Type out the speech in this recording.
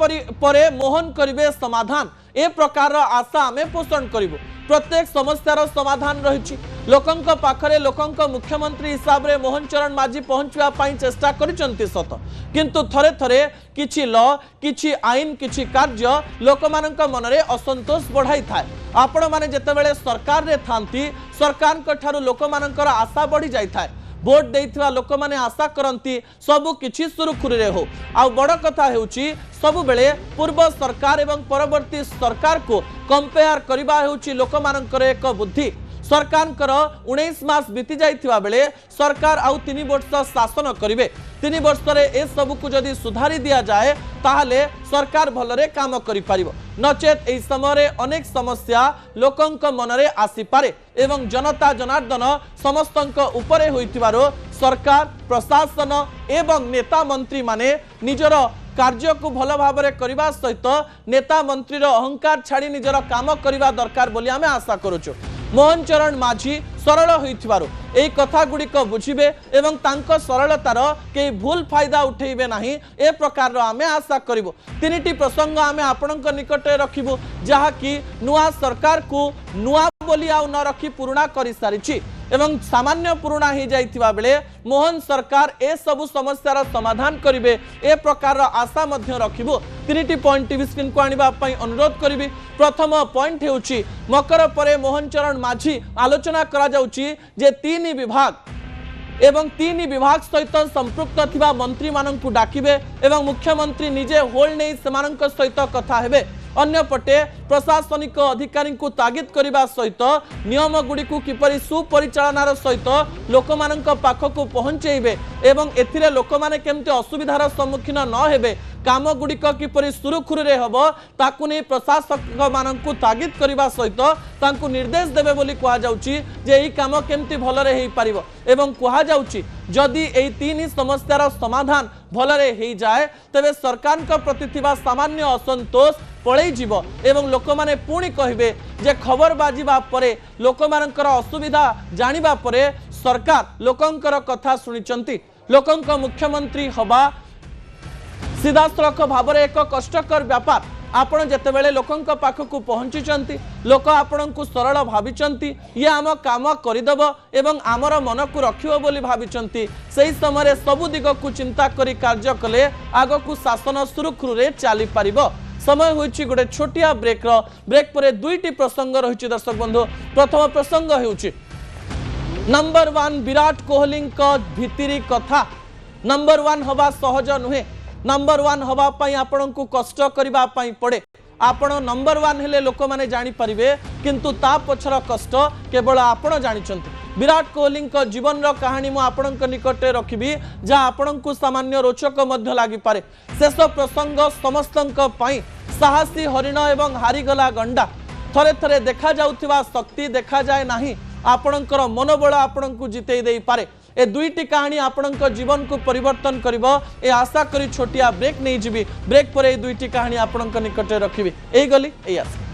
परे मोहन करिवे समाधान ए प्रकार आशा आमे पोषण करिवो। प्रत्येक समस्यार समाधान रही लोकंक पाखरे लोकंक मुख्यमंत्री हिसाब रे मोहन चरण माझी पहुंचवा पाई चेष्टा करिसंती सत किंतु थरे थरे किछि ल किछि आईन किछि कार्य लोकमानंक मनरे असंतोष बढ़ाई थाए। आपण माने जेतेबेले सरकार रे थांती सरकार ठारू लोकमानंकर आशा बढ़ी जाई थाए। भोट देइथिवा लोक माने आशा करंती सबु किछि सुरखुरी हो। आ बड़ कथा हेउची सबु बेले पूर्व सरकार एवं परवर्ती सरकार को कंपेयर करबा हेउची लोक मानकर एक बुद्धि। सरकार 19 मास बीती जाइथिवा बेले सरकार आउ 3 वर्ष शासन करिवे। 3 वर्ष रे ए सबु को जदी सुधारी दिया जाए ताहले सरकार भलरे काम करि परिबो। नचेत एई समय रे अनेक समस्या लोकंक मनरे आसी पारे एवं जनता जनार्दन समस्तंक उपरे होइतिबारो सरकार प्रशासन एवं नेता मंत्री माने निजर कार्य को भल भाव में करने सहित नेता मंत्री अहंकार छाड़ी निजर काम करने दरकार बोली आमे आशा करुचु। मोहन चरण माझी सरल होइथिबारु एई कथा गुड़िक बुझिबे एवं तांको सरलतार के भूल फायदा उठेबे नाही ए प्रकार आमे आशा करिवो। तीनिटी प्रसंग आमे आपणक निकटे रखिबो जहा कि नुआ सरकार को नुआ बोली आउ न रखी पुराना करि सारिछि एवं सामान्य पुराना हो जाइथिबा बेले मोहन सरकार ए सबु समस्यार समाधान करिवे ए प्रकार आशा मध्य रखिबो। तीनिटी पॉइंट टीवी स्क्रीन को आनिबा पई अनुरोध करिवि। प्रथम पॉइंट हेउची मकर परे मोहन चरण माझी आलोचना करा जाउची जे 3 विभाग एवं 3 विभाग सहित संपृक्त थिबा मंत्री माननकु डाकिबे एवं मुख्यमंत्री निजे होल नै समानक सहित कथा हेबे। अन्य पटे प्रशासनिक अधिकारी को तागिद करने सहित नियम गुड़ी को किपरि सुपरिचालनार सहित लोक मानक पाखक पहुंचेबे एवं एथिरे लोक माने केमते असुविधार सम्मुखीन न हेबे काम गुड़िक किपरि सुरुखुरे हबो ताकु नै प्रशासक मानकु तागिद करने सहित तांकु निर्देश देबे बोली कहा जाउची जे एई काम केमती भलरे हेई पारिबो एवं कहा जाउची जदि एई 3 समस्यार समाधान भलरे हेई जाए तबे सरकार का प्रति थिबा सामान्य असंतोष पळै जीवो एवं लोक माने पुणी कहिबे जे खबर बाजिबा परे लोक मानकर असुविधा जानिबा परे सरकार लोकंकर कथा सुनिचंती। लोकंक मुख्यमंत्री हबा सीधासलख भाव एक कष्टकर व्यापार। आपण जेतेबेले लोकंक पाखक पहुंचीचंती लोक आपणंकु सरल भाविचंती ये आम काम करदेव एवं आमर मन को रखिबो बोली भाविचंती सही समय सबु दिग को चिंता करी कार्य कले आगकु शासन सुरुखुरे चली पारिबो। समय होइछि गोटे छोटिया ब्रेक पर 2टी प्रसंग रही दर्शक बंधु। प्रथम प्रसंग हेउछि नंबर 1 विराट कोहली भितरी कथा। नंबर 1 हवा सहज नुहे। नंबर 1 हवा पाई आपण को कष्ट करबा पाई पड़े। आपण नंबर 1 हेले लोक माने जानि परिबे किंतु ता पछर कष्ट केवल आपण जानिचंती। विराट कोहली जीवन रो कहानी मु आपणक निकटे रखिबी जहाँ आपणक सामान्य रोचक मध्य लागि पारे। शेष प्रसंग समस्तंक पई साहसी हरिण एवं हारीगला गंडा। थरे थरे देखा जाउथिबा शक्ति देखा जाए नाही आपणकर मनोबल आपणक जितेई देई पारे। ए 2टी कहानी आपणक जीवन को परिवर्तन करिवो ए आशा करी छोटिया ब्रेक नहीं जीवी। ब्रेक पर ए 2टी कहानी आपणक निकटे रखिबी। एई गली एई आशा।